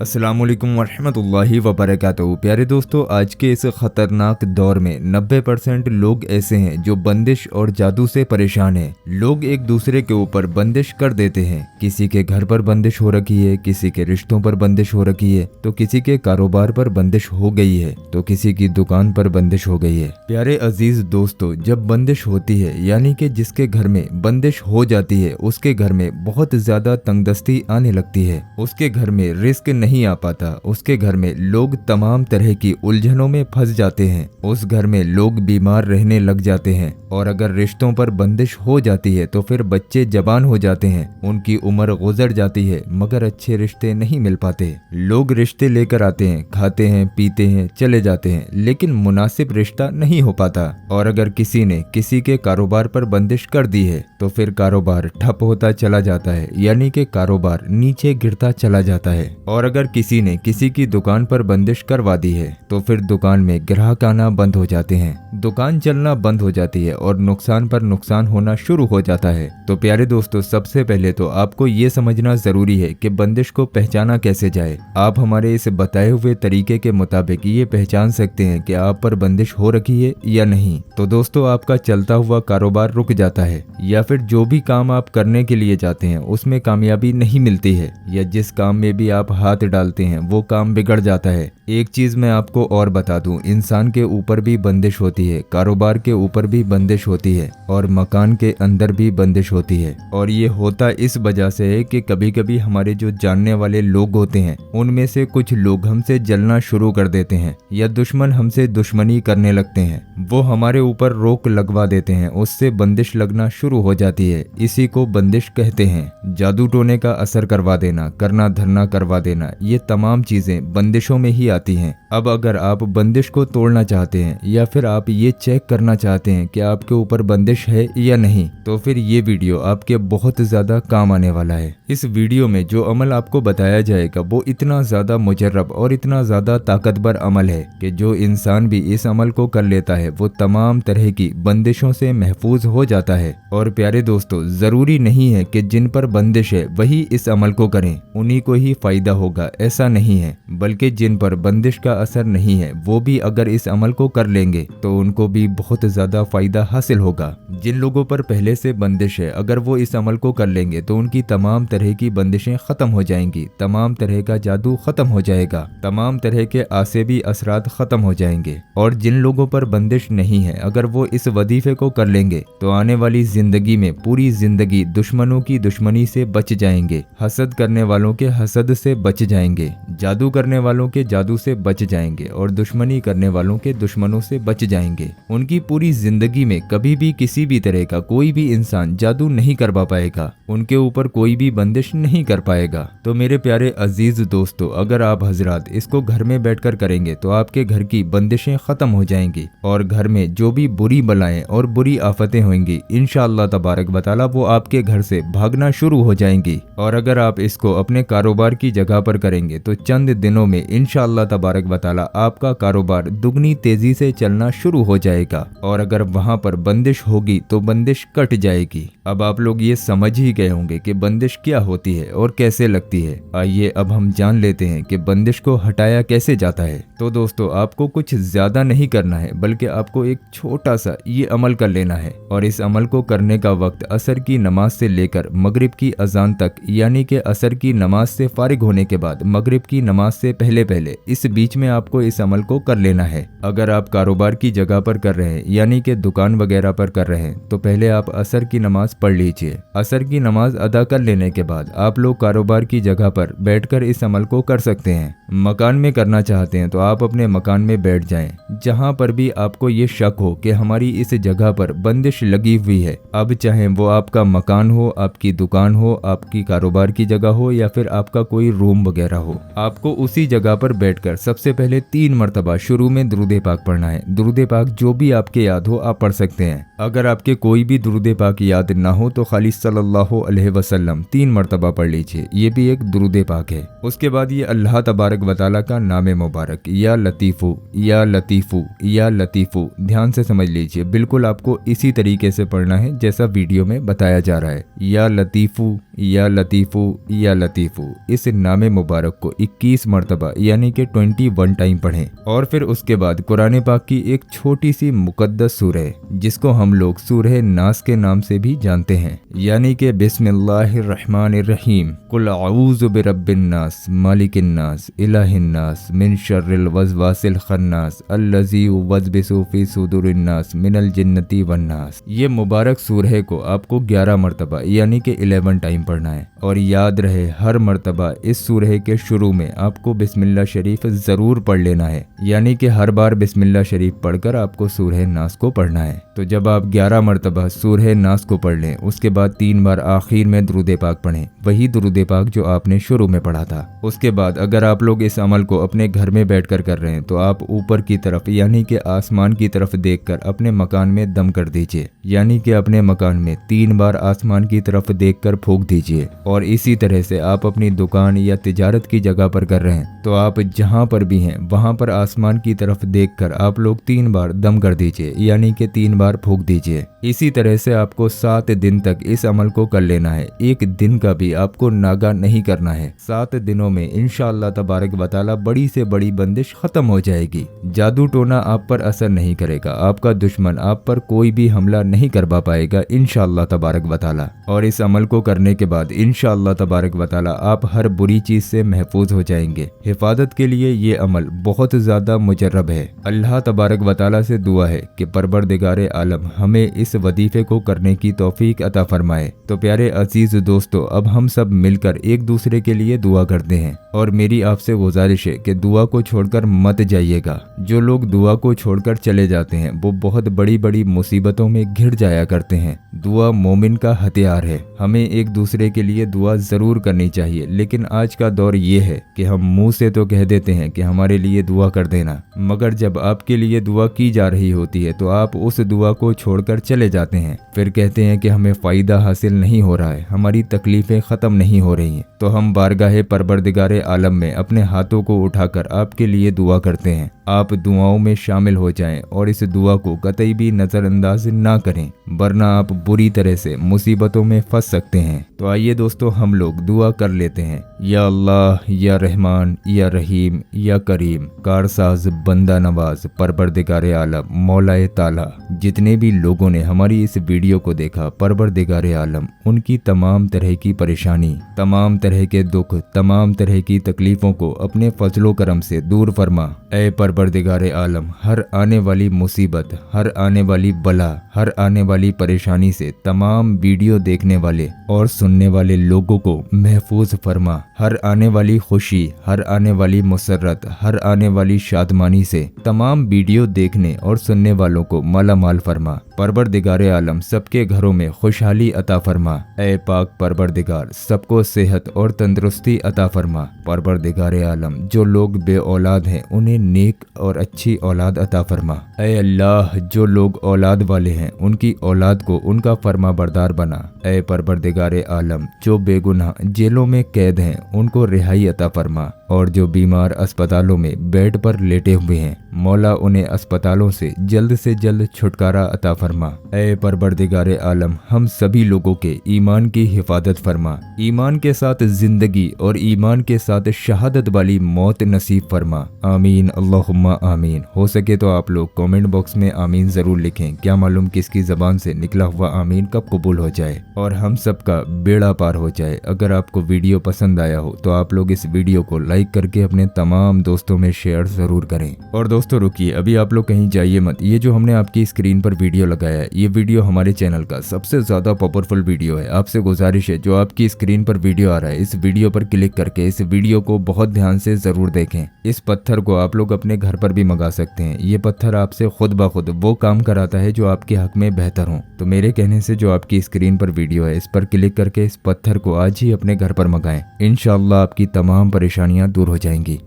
अस्सलामुअलैकुम वरहमतुल्लाहि वबरकातुहू। प्यारे दोस्तों, आज के इस ख़तरनाक दौर में 90% लोग ऐसे हैं जो बंदिश और जादू से परेशान हैं। लोग एक दूसरे के ऊपर बंदिश कर देते हैं। किसी के घर पर बंदिश हो रखी है, किसी के रिश्तों पर बंदिश हो रखी है, तो किसी के कारोबार पर बंदिश हो गई है, तो किसी की दुकान पर बंदिश हो गई है। प्यारे अजीज दोस्तों, जब बंदिश होती है यानी कि जिसके घर में बंदिश हो जाती है उसके घर में बहुत ज्यादा तंगदस्ती आने लगती है। उसके घर में रिस्क नहीं आ पाता। उसके घर में लोग तमाम तरह की उलझनों में फंस जाते हैं। उस घर में लोग बीमार रहने लग जाते हैं। और अगर रिश्तों पर बंदिश हो जाती है तो फिर बच्चे जवान हो जाते हैं, उनकी उम्र गुजर जाती है, मगर अच्छे रिश्ते नहीं मिल पाते। लोग रिश्ते लेकर आते हैं, खाते हैं, पीते हैं, चले जाते हैं, लेकिन मुनासिब रिश्ता नहीं हो पाता। और अगर किसी ने किसी के कारोबार पर बंदिश कर दी है तो फिर कारोबार ठप होता चला जाता है, यानी कि कारोबार नीचे गिरता चला जाता है। और अगर किसी ने किसी की दुकान पर बंदिश करवा दी है तो फिर दुकान में ग्राहक आना बंद हो जाते हैं, दुकान चलना बंद हो जाती है और नुकसान पर नुकसान होना शुरू हो जाता है। तो प्यारे दोस्तों, सबसे पहले तो आपको ये समझना जरूरी है कि बंदिश को पहचाना कैसे जाए। आप हमारे इस बताए हुए तरीके के मुताबिक ये पहचान सकते हैं कि आप पर बंदिश हो रखी है या नहीं। तो दोस्तों, आपका चलता हुआ कारोबार रुक जाता है, या फिर जो भी काम आप करने के लिए जाते हैं उसमें कामयाबी नहीं मिलती है, या जिस काम में भी आप हाथ डालते हैं वो काम बिगड़ जाता है। एक चीज मैं आपको और बता दूं, इंसान के ऊपर भी बंदिश होती है, कारोबार के ऊपर भी बंदिश होती है, और मकान के अंदर भी बंदिश होती है। और ये होता इस वजह से है कि कभी कभी हमारे जो जानने वाले लोग होते हैं उनमें से कुछ लोग हमसे जलना शुरू कर देते हैं, या दुश्मन हमसे दुश्मनी करने लगते हैं। वो हमारे ऊपर रोक लगवा देते हैं, उससे बंदिश लगना शुरू हो जाती है। इसी को बंदिश कहते हैं। जादू टोने का असर करवा देना, करना धरना करवा देना, ये तमाम चीजें बंदिशों में ही आती हैं। अब अगर आप बंदिश को तोड़ना चाहते हैं, या फिर आप ये चेक करना चाहते हैं कि आपके ऊपर बंदिश है या नहीं, तो फिर ये वीडियो आपके बहुत ज्यादा काम आने वाला है। इस वीडियो में जो अमल आपको बताया जाएगा वो इतना ज्यादा मुजर्रब और इतना ज्यादा ताकतवर अमल है कि जो इंसान भी इस अमल को कर लेता है वो तमाम तरह की बंदिशों से महफूज हो जाता है। और प्यारे दोस्तों, जरूरी नहीं है कि जिन पर बंदिश है वही इस अमल को करें, उन्हीं को ही फायदा होगा, ऐसा नहीं है। बल्कि जिन पर बंदिश का असर नहीं है वो भी अगर इस अमल को कर लेंगे तो उनको भी बहुत ज्यादा फायदा हासिल होगा। जिन लोगों पर पहले से बंदिश है, अगर वो इस अमल को कर लेंगे तो उनकी तमाम तरह की बंदिशें खत्म हो जाएंगी, तमाम तरह का जादू खत्म हो जाएगा, तमाम तरह के आसेबी असरात खत्म हो जाएंगे। और जिन लोगों पर बंदिश नहीं है, अगर वो इस वजीफे को कर लेंगे तो आने वाली जिंदगी में पूरी जिंदगी दुश्मनों की दुश्मनी से बच जाएंगे, हसद करने वालों के हसद से बच जाएंगे, जादू करने वालों के जादू से बच जाएंगे, और दुश्मनी करने वालों के दुश्मनों से बच जाएंगे। उनकी पूरी जिंदगी में कभी भी किसी भी तरह का कोई भी इंसान जादू नहीं करवा पाएगा, उनके ऊपर कोई भी बंदिश नहीं कर पाएगा। तो मेरे प्यारे अजीज दोस्तों, अगर आप हजरात इसको घर में बैठकर करेंगे तो आपके घर की बंदिशें खत्म हो जाएंगी, और घर में जो भी बुरी बलाएं और बुरी आफतें होंगी इंशाअल्लाह तबारक व तआला वो आपके घर से भागना शुरू हो जाएंगी। और अगर आप इसको अपने कारोबार की जगह पर करेंगे तो चंद दिनों में इंशाअल्लाह तबारक व तआला आपका कारोबार दुगनी तेजी से चलना शुरू हो जाएगा। और अगर वहां पर बंदिश होगी तो बंदिश कट जाएगी। अब आप लोग ये समझ ही गए होंगे कि बंदिश क्या होती है और कैसे लगती है। आइए अब हम जान लेते हैं कि बंदिश को हटाया कैसे जाता है। तो दोस्तों, आपको कुछ ज्यादा नहीं करना है, बल्कि आपको एक छोटा सा ये अमल कर लेना है। और इस अमल को करने का वक्त असर की नमाज से लेकर मगरिब की अजान तक, यानी कि असर की नमाज से फारिग होने के बाद मगरिब की नमाज से पहले पहले, इस बीच में आपको इस अमल को कर लेना है। अगर आप कारोबार की जगह पर कर रहे हैं, यानी कि दुकान वगैरह पर कर रहे हैं, तो पहले आप असर की नमाज पढ़ लीजिए। असर की नमाज अदा कर लेने के बाद आप लोग कारोबार की जगह पर बैठकर इस अमल को कर सकते हैं। मकान में करना चाहते हैं तो आप अपने मकान में बैठ जाएं, जहां पर भी आपको ये शक हो कि हमारी इस जगह पर बंदिश लगी हुई है। अब चाहे वो आपका मकान हो, आपकी दुकान हो, आपकी कारोबार की जगह हो, या फिर आपका कोई रूम वगैरह हो, आपको उसी जगह पर बैठकर सबसे पहले 3 मरतबा शुरू में दुरूद पाक पढ़ना है। दुरूद पाक जो भी आपके याद हो आप पढ़ सकते हैं। अगर आपके कोई भी दुरूद पाक याद ना हो तो खाली सल्लल्लाहु अलैहि वसल्लम 3 मरतबा पढ़ लीजिए, ये भी एक दुरूद पाक है। उसके बाद ये अल्लाह तबारक व तआला का नाम मुबारक, या लतीफ़ू या लतीफ़ू या लतीफ़ू, ध्यान से समझ लीजिए, बिल्कुल आपको इसी तरीके से पढ़ना है जैसा वीडियो में बताया जा रहा है। या लतीफ़ू या लतीफ़ू या लतीफ़ू, इस नाम मुबारक को 21 मरतबा यानी कि 21 टाइम पढ़ें। और फिर उसके बाद कुरान पाक की एक छोटी सी मुकद्दस सूरह जिसको हम लोग सूरह नास के नाम से भी जानते हैं, यानी कि बिस्मिल्लाहिर्रहमानिर्रहीम, कुल अऊज़ु बिरब्बिन नास मालिकिन नास इलाहिन नास मिन शर्रिल वस्वासिल खन्नास अल्लज़ी युवस्विसु फी सुदूरिन नास मिनल जिन्नती वन नास। ये मुबारक सूरह को आपको 11 मरतबा यानी कि 11 टाइम पढ़ना है। और याद रहे हर मरतबा इस सूरह के शुरू में आपको बिस्मिल्लाह शरीफ ज़रूर पढ़ लेना है, यानी कि हर बार बिस्मिल्लाह शरीफ पढ़कर आपको सूरह नास को पढ़ना है। तो जब आप 11 मरतबा सूरह नास को पढ़ लें उसके बाद 3 बार आखिर में दुरूद पाक पढ़ें, वही दुरूद पाक जो आपने शुरू में पढ़ा था। उसके बाद अगर आप लोग इस अमल को अपने घर में बैठकर कर रहे हैं तो आप ऊपर की तरफ यानी कि आसमान की तरफ देखकर अपने मकान में दम कर दीजिए, यानी कि अपने मकान में 3 बार आसमान की तरफ देखकर फूंक दीजिए। और इसी तरह से आप अपनी दुकान या तिजारत की जगह पर कर रहे हैं तो आप जहां पर भी हैं वहां पर आसमान की तरफ देखकर आप लोग 3 बार दम कर दीजिए, यानी कि 3 बार फूंक दीजिए। इसी तरह से आपको 7 दिन तक इस अमल को कर लेना है, एक दिन का भी आपको नागा नहीं करना है। 7 दिनों में इंशाअल्लाह तबारक व तआला बड़ी से बड़ी बंदिश खत्म हो जाएगी। जादू टोना आप पर असर नहीं करेगा, आपका दुश्मन आप पर कोई भी हमला नहीं करवा पाएगा इंशाअल्लाह तबारक व तआला। और इस अमल को करने के बाद इंशाअल्लाह तबारक व तआला आप हर बुरी चीज से महफूज हो जाएंगे। हिफाजत के लिए ये अमल बहुत ज्यादा मुजर्रब है। अल्लाह तबारक व तआला से दुआ है कि परवरदिगारे आलम हमें इस वजीफे को करने की तौफीक अता फरमाए। तो प्यारे अजीज दोस्तों, अब हम सब मिलकर एक दूसरे के लिए दुआ करते हैं। और मेरी आपसे गुजारिश है कि दुआ को छोड़कर मत जाइएगा। जो लोग दुआ को छोड़कर चले जाते हैं वो बहुत बड़ी बड़ी मुसीबतों में घिर जाया करते हैं। दुआ मोमिन का हथियार है, हमें एक दूसरे के लिए दुआ जरूर करनी चाहिए। लेकिन आज का दौर ये है कि हम मुंह से तो कह देते हैं कि हमारे लिए दुआ कर देना, मगर जब आपके लिए दुआ की जा रही होती है तो आप उस दुआ को छोड़कर चले जाते हैं। फिर कहते हैं कि हमें फायदा हासिल नहीं हो रहा है, हमारी तकलीफें खत्म नहीं हो रही हैं। तो हम बारगाहे परवरदिगारे आलम में अपने हाथों को उठाकर आपके लिए दुआ करते हैं। आप दुआओं में शामिल हो जाएं और इस दुआ को कतई भी नजरअंदाज ना करें, वरना आप बुरी तरह से मुसीबतों में फंस सकते हैं। तो आइए दोस्तों हम लोग दुआ कर लेते हैं। या अल्लाह या रहमान या रहीम या करीम, कारसाज बंदा नवाज परवरदिगारे आलम मौलाए ताला, जितने भी लोगों ने हमारी इस वीडियो को देखा परवरदिगारे आलम उनकी तमाम तरह की परेशानी, तमाम तरह के दुख, तमाम तरह की तकलीफों को अपने फजलो करम से दूर फरमा। ऐ परवरदिगारे आलम हर आने वाली मुसीबत, हर आने वाली बला, हर आने वाली परेशानी से तमाम वीडियो देखने वाले और सुनने वाले लोगों को महफूज फरमा। हर आने वाली खुशी, हर आने वाली मुसर्रत, हर आने वाली शादमानी से तमाम वीडियो देखने और सुनने वालों को माला माल फरमा। परवरदिगारे आलम सबके घरों में खुशहाली अता फरमा। ऐ पाक परवरदिगार सबको सेहत और तंदुरुस्ती अता फरमा। परवरदिगारे आलम जो लोग बे औलाद हैं उन्हें नेक और अच्छी औलाद अता फरमा। ऐ अल्लाह जो लोग औलाद वाले हैं उनकी औलाद को उनका फरमा बरदार बना। ऐ परवरदिगारे आलम जो बेगुनाह जेलों में कैद हैं उनको रिहाई अता फरमा। और जो बीमार अस्पतालों में बेड पर लेटे हुए हैं मौला उन्हें अस्पतालों से जल्द छुटकारा अता फरमा। ऐ परवरदिगारे आलम हम सभी लोगों के ईमान की हिफाजत फरमा। ईमान के साथ जिंदगी और ईमान के साथ शहादत वाली मौत नसीब फरमा। आमीन अल्लाहुम्मा आमीन। हो सके तो आप लोग कमेंट बॉक्स में आमीन जरूर लिखें, क्या मालूम किसकी जबान से निकला हुआ आमीन कब कबूल हो जाए और हम सबका बेड़ा पार हो जाए। अगर आपको वीडियो पसंद आया हो तो आप लोग इस वीडियो को लाइक करके अपने तमाम दोस्तों में शेयर जरूर करें। और दोस्तों रुकिए, अभी आप लोग कहीं जाइए मत। ये जो हमने आपकी स्क्रीन पर वीडियो लगाया है ये वीडियो हमारे चैनल का सबसे ज्यादा पावरफुल वीडियो है। आपसे गुजारिश है जो आपकी स्क्रीन पर वीडियो आ रहा है इस वीडियो पर क्लिक करके इस वीडियो को बहुत ध्यान से जरूर देखें। इस पत्थर को आप लोग अपने घर पर भी मंगा सकते हैं। ये पत्थर आपसे खुद ब खुद वो काम कराता है जो आपके हक में बेहतर हो। तो मेरे कहने से जो आपकी स्क्रीन पर वीडियो है इस पर क्लिक करके इस पत्थर को आज ही अपने घर पर मंगाएं। इंशाअल्लाह आपकी तमाम परेशानियां दूर हो जाएंगी।